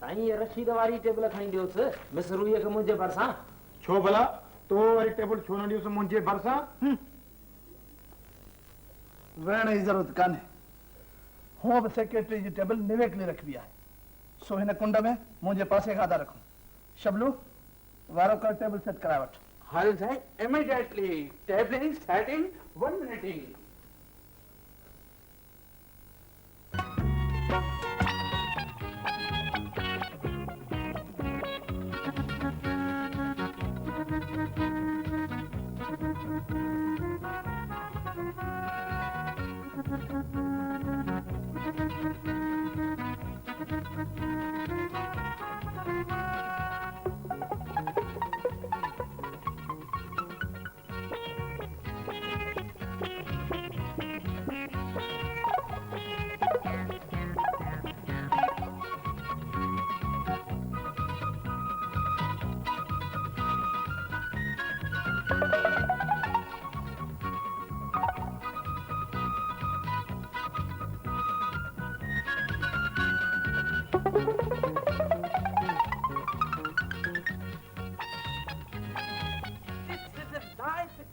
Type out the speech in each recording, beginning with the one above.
ताई ये रशीद वाली टेबल खणी दियोस मिस रूईअ खे मुंहिंजे भरिसां। छो भला तो वरी टेबल छो न ॾियोसि मुंहिंजे भरिसां? वेहण जी ज़रूरत कान्हे। हूअं बि सेक्रेटरी जी टेबल निवेकली रखबी आहे, सो हिन कुंड में मुंहिंजे पासे खाधा रखूं। शबलू वारो कर टेबल सेट कराए वठ। हाल साईं, इमीडिएटली टेबलिंग सेटिंग 1 मिनट।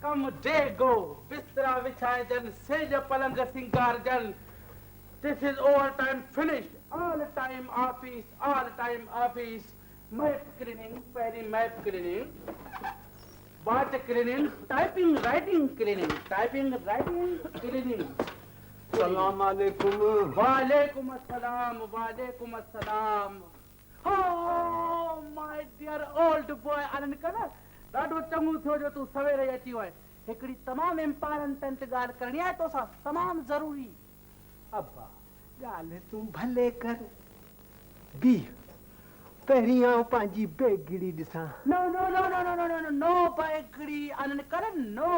कम डे गो बिस्तरा विछाए जन सेज पलंग सिंगार जन। This is overtime finished. All time office. Map cleaning, peri map cleaning, watch cleaning, typing, writing cleaning, सलाम अलैकुम। वालेकुम अस्सलाम। Oh my dear old boy आनंद कर ॾाढो चङो थियो जो तूं सवेरे अची वए। हिकिड़ी तमामु इम्पोर्टेंट ॻाल्हि करणी आहे तोसां, तमामु ज़रूरी। अब्बा ॻाल्हि तूं भले कर, बी पहिरीं आउं पंहिंजी बेगड़ी ॾिसां। नो बैगड़ी आनंद कर, नो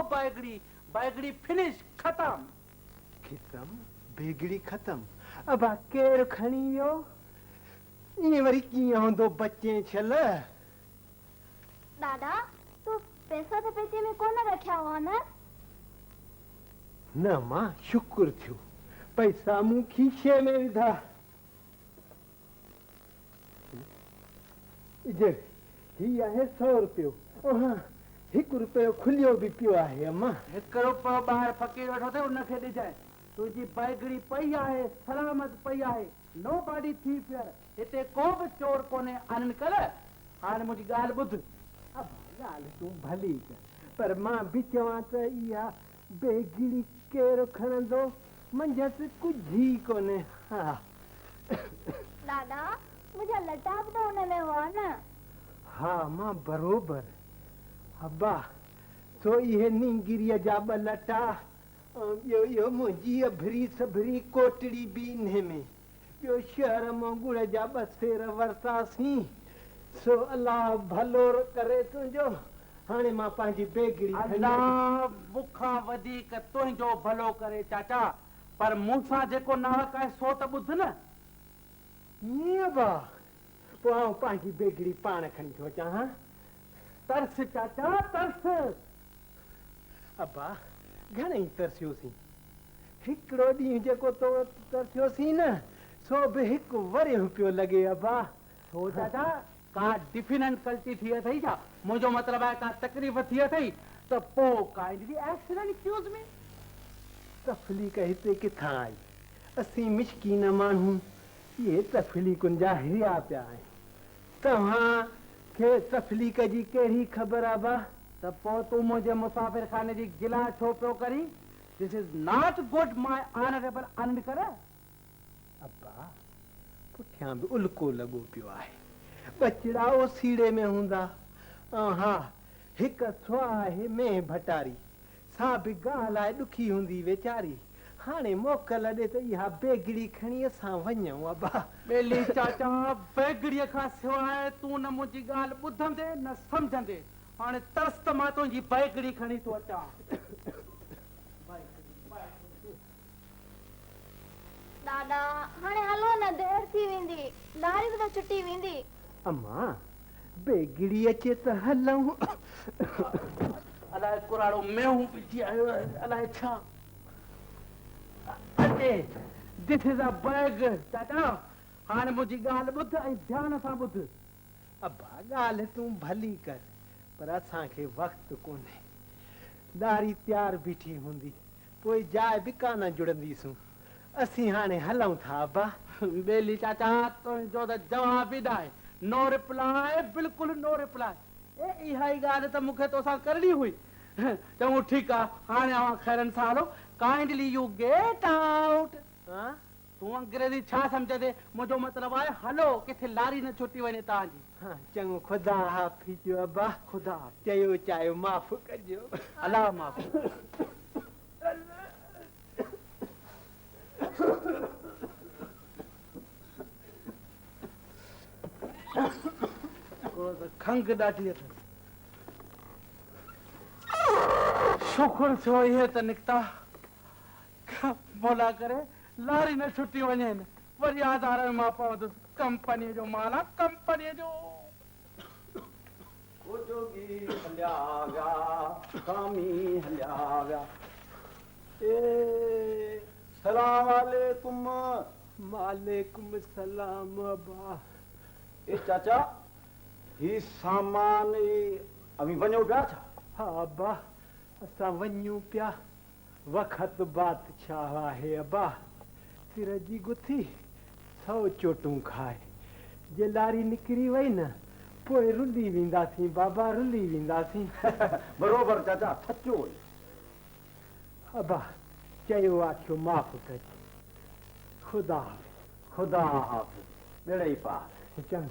बैगड़ी फिनिश खत्म। बेगड़ी ख़त्म। अब्बा केरु खणी वियो? ईअं वरी कीअं हूंदो बचे छल? दादा तू पैसा तो पेटी में कोन रखिया हुआ न? न मां शुक्र थियो, पैसा मूं खीसे में विधा। ही आहे 100 रुपयो। हाँ 1 रुपयो खुलियो भी पियो आहे। अम्मा 1 रुपयो ॿाहिरि फ़कीर वेठो थे उनखे ॾिजांइ। तुंहिंजी बैगड़ी पई आहे, सलामत पई आहे। नो बॉडी थीफियर, हिते को बि चोर कोन्हे। आनंद कर हाणे मुंहिंजी ॻाल्हि ॿुध। ॻाल्हि तूं भली कर, पर मां बि चवां त इहा बेगड़ी केरु खणंदो? मंझसि कुझु ई कोन्हे। हा दादा मुंहिंजा लटा बि त हुन में हुआ न? हा मां बरोबर। अब्बा तो इहे नींगिरीअ जा 2 लटा, ॿियो मुंहिंजी अभरी सभरी कोटड़ी बि इन्हे में, ॿियो शहर मां गुड़ जा 2 सेर वरितासीं। सो अलाह भलो करे तुंहिंजो। हाणे मां पंहिंजी बेगड़ी अलाह मूंखां वधीक तुंहिंजो भलो करे चाचा, पर मूंसां जेको नाहक आहे सो त ॿुध न। ईअं बा पोइ आउं पंहिंजी बेगड़ी पाण खणी थो अचां। हा तरस चाचा तरस। अब्बा घणेई तरसियोसीं, हिकिड़ो ॾींहुं जेको तो तरसियोसीं न सो बि 1 वरियो पियो लॻे। अब्बा छो चाचा का डिफिनेंट गलती थी अथई छा? मुंहिंजो मतिलबु आहे का तकलीफ़ थी अथई त पोइ काइंडली एक्सीडेंट एक्सक्यूज़ मी। तफलीक हिते किथां आई? असीं मिशकीन माण्हू इहे तफलीकुनि जा हिरिया पिया आहिनि। तव्हां खे तफलीक जी कहिड़ी ख़बर आहे बा? त पोइ तूं मुंहिंजे मुसाफ़िर खाने जी गिला छो पियो करी? This is not good my honourable Anand कर। अब्बा पुठियां बि उल्को लॻो पियो आहे। बचड़ा ओसीड़े में हूंदा। हा 1 सुआ आहे में भटारी, सा बि ॻाल्हि आहे ॾुखी हूंदी वीचारी। हाणे मोकल ॾे त इहा बेगड़ी खणी असां वञूं। अब्बा ॿेली चाचा बेगड़ीअ खां सवाइ तूं न मुंहिंजी ॻाल्हि ॿुधंदे न सम्झंदे। हाणे तरस त मां तुंहिंजी बेगड़ी खणी थो अचां। दादा हाणे हलो न, देर थी वेंदी, लारी बि त छुटी वेंदी। अम्मा बेगड़ी अचे त हलूं। अलाए कुराड़ो मेहूं पिजी आयो आहे, अलाए छा। अचे दिस इज अ बैग चाचा, हाणे मुंहिंजी ॻाल्हि ॿुध ऐं ध्यान सां ॿुध। अब्बा ॻाल्हि तूं भली कर, पर असांखे वक़्तु कोन्हे। दारी तयारु बीठी हूंदी, पोइ जाइ बि कान जुड़ंदीसूं। असीं हाणे हलूं था अब्बा। बेली चाचा तुंहिंजो त जवाब ई न आहे। नो रिप्लाई, बिल्कुलु नो रिप्लाई। इहा ई ॻाल्हि त मूंखे तोसां करणी हुई। चङो ठीकु आहे, हाणे अवां खैरनि सां हलो। Kindly you get out. तूं अंग्रेजी छा सम्झे? मुंहिंजो मतिलबु आहे हलो, किथे लारी न छुटी वञे तव्हांजी। चङो, ख़ुदा हाफ़िज़ अब्बा। ख़ुदा चयो चाहियो माफ़ कजो। अलाह माफ़। खंघ ॾाढी अथसि। शुक्र थियो इहे त निकिता। भोला करे लारी न छुटी वञे। वरी आधार में मां पवंदुसि। कंपनीअ जो माल आहे, कंपनीअ जो। जोगी हलिया विया, कामी हलिया विया। सलाम वालेकुम। वालेकुम सलाम अब्बा। ए चाचा, ही सामान अभी वञो पिया छा? हा अब्बा, असां वञूं पिया। वक़्तु बादशाह आहे अब्बा। सिर जी गुथी 100 चोटूं खाए। जे लारी निकिरी वई न, पोइ रुली वेंदासीं बाबा, रुली वेंदासीं। बरोबर चाचा, सचो। अब्बा चयो आखियो माफ़ कजो। ख़ुदा खुदा हाफ़िज़। बेड़े पार। चङो,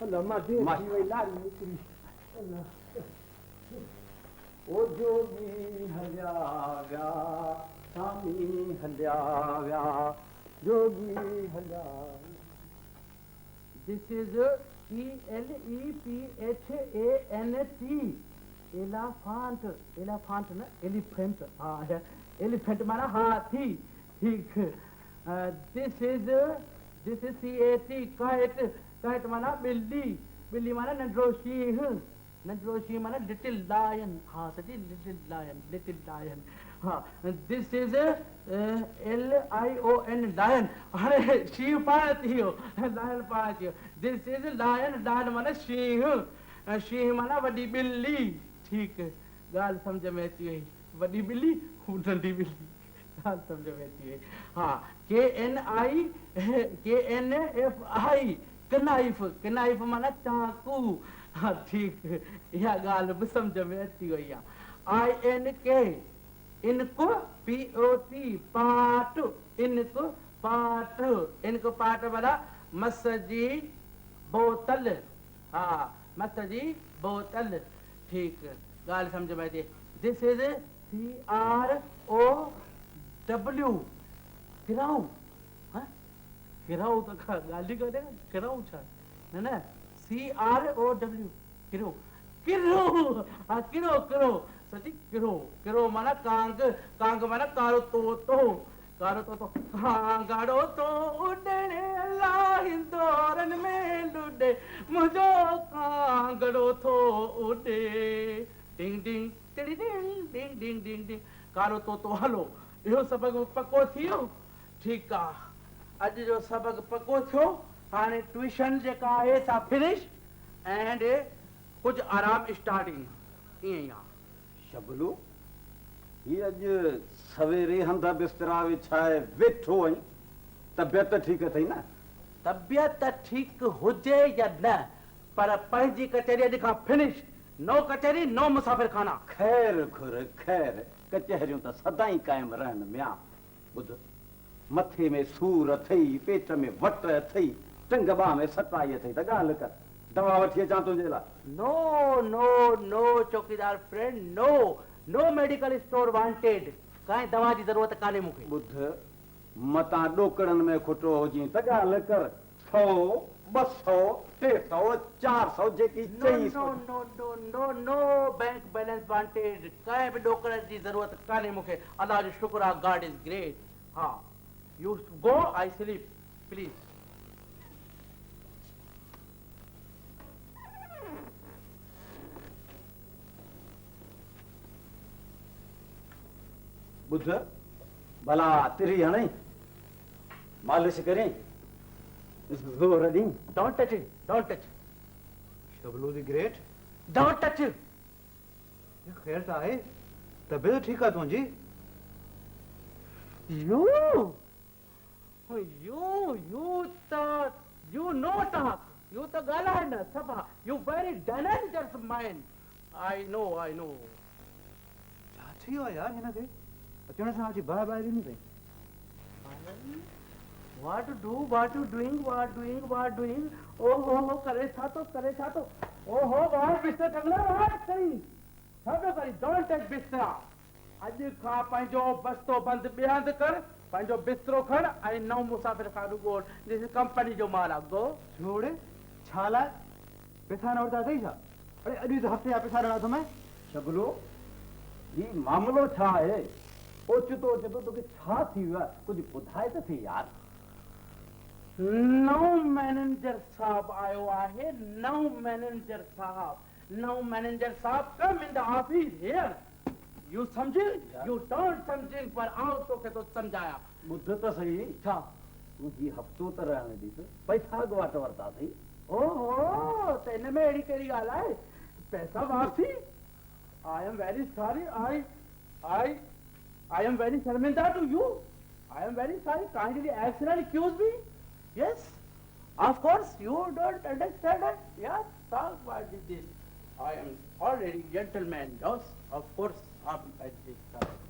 हलो मां देर थी वई, लारी निकिरी। ओ जोगी हलिया विया, कामी हलिया विया, जोगी हलिया। This is ELEPHANT. Elephant. Elephant ना elephant. हाँ, elephant माना हाथी। ठीक। This is CAT. Kite. Kite माना बिल्ली। बिल्ली माना नंदरोशीह। नंदरोशीह माना little lion. हाँ सच्ची little lion. Little lion. हाँ, this is LION lion. अरे शीह पाण थियो, लायन पाण थियो। This is lion. lion माना शीह। शीह माना वॾी ॿिली। ठीकु, ॻाल्हि सम्झ में अची वई। वॾी ॿिली, नंढी ॿिली। ॻाल्हि सम्झ में अची वई। हा, KNIFI कनाइफ। कनाइफ माना चाकू। हा ठीकु, इहा ॻाल्हि बि सम्झ में अची वई आहे। INK इनको POT पाट। इनको पाट। इनको पाट वाला मस जी बोतल। हा, मस जी बोतल। ठीकु, ॻाल्हि सम्झ में अचे। This is CROW किराऊ। किराऊ त ॻाल्हि कोन्हे। किराऊ छा? न न, CROW किरो। किरो, हा किरो किरो। सची किरो। किरो माना कांग। कांग माना कारो तोतो। कारो तोतो। कांगड़ो तो उॾणे अलाह हिंदोरनि में लुॾे, मुंहिंजो कांगड़ो थो उॾे। डिंग डिंग टिड़ी डिंग डिंग डिंग डिंग डिंग। कारो तोतो हलो, इहो सबक़ु पको थी वियो। ठीकु आहे, अॼु जो सबक़ु पको थियो। हाणे ट्यूशन जेका आहे सा फिनिश एंड कुझु आराम स्टार्टिंग। ईअं ई आहे। शबलू, ही अॼु सवेरे हंध बिस्तरा विछाए वेठो आहीं। तबियत ठीकु अथई न? तबियत ठीकु हुजे या न, पर पंहिंजी कचहरी अॼु खां फिनिश। नो कचहरी, नो मुसाफ़िर खाना। ख़ैर खुर ख़ैर, कचहरियूं त सदाई क़ाइमु रहनि मिया। ॿुध, मथे में सूर अथई, पेट में वट अथई, टंग बाह में सताई अथई, त ॻाल्हि कर। दवा वठी अचां तुंहिंजे लाइ? नो नो नो चौकीदार फ्रेंड, नो नो मेडिकल स्टोर वांटेड। काई दवा जी ज़रूरत कान्हे मूंखे। ॿुध, मतां ॾोकड़नि में खुटो हुजी त ॻाल्हि कर। 100, 200, 300, 400 जेकी चई। नो नो नो नो नो बैंक बैलेंस वांटेड। कंहिं बि ॾोकड़ जी ज़रूरत कान्हे मूंखे। अलाह जो शुक्र आहे, गॉड इज़ ग्रेट। हा, you go, I sleep please. ॿुध, भला तिरी हणई, मालिश करें, Go ready. Don't touch it. Don't touch. Shablu the great Don't touch it. ये खैर ता है तबीयत ठीक है तुझी You know talk. You the galana sabha. You very dangerous mind. I know. छा हो यार हिन खे अचण सां अची बाय बाय नहीं पई What to do? What you doing? What doing? Oh, करे था तो. Oh, what बिस्तर टंगला what करी? सब करी. Don't touch बिस्तरा. अॼु खां पंहिंजो बस्तो बंदि बेहंद कर. पंहिंजो बिस्तरो खण ऐं नओं मुसाफ़िर खां ॻोल्ह. This is कंपनी जो माल आहे. Go. छोड़े छाला पैसा न वरता थई छा अरे अॼु तो हफ़्ते जा पैसा ॾिना थो मैं शबलो ही मामलो छा आहे ओचितो तोखे छा थी वियो आहे कुझु ॿुधाए त थी यार नओं मैनेजर साहब आयो आहे. नओं मैनेजर साहब come in the office here. You समझे? You don't समझे पर आओ तोखे तो समझाया. ॿुध त सही छा? तूं ही हफ़्तो त रहण ॾिस पैसा अॻुवाट वरिता अथई ओहो त हिन में अहिड़ी कहिड़ी ॻाल्हि आहे पैसा वापसी I am very sorry. I am very शर्मिंदा to you. I am very sorry. Kindly accidentally accuse me. Yes. Of course you don't understand it. Yes. Talk about this. I am already gentleman. Yes. Of course. I'm at this time.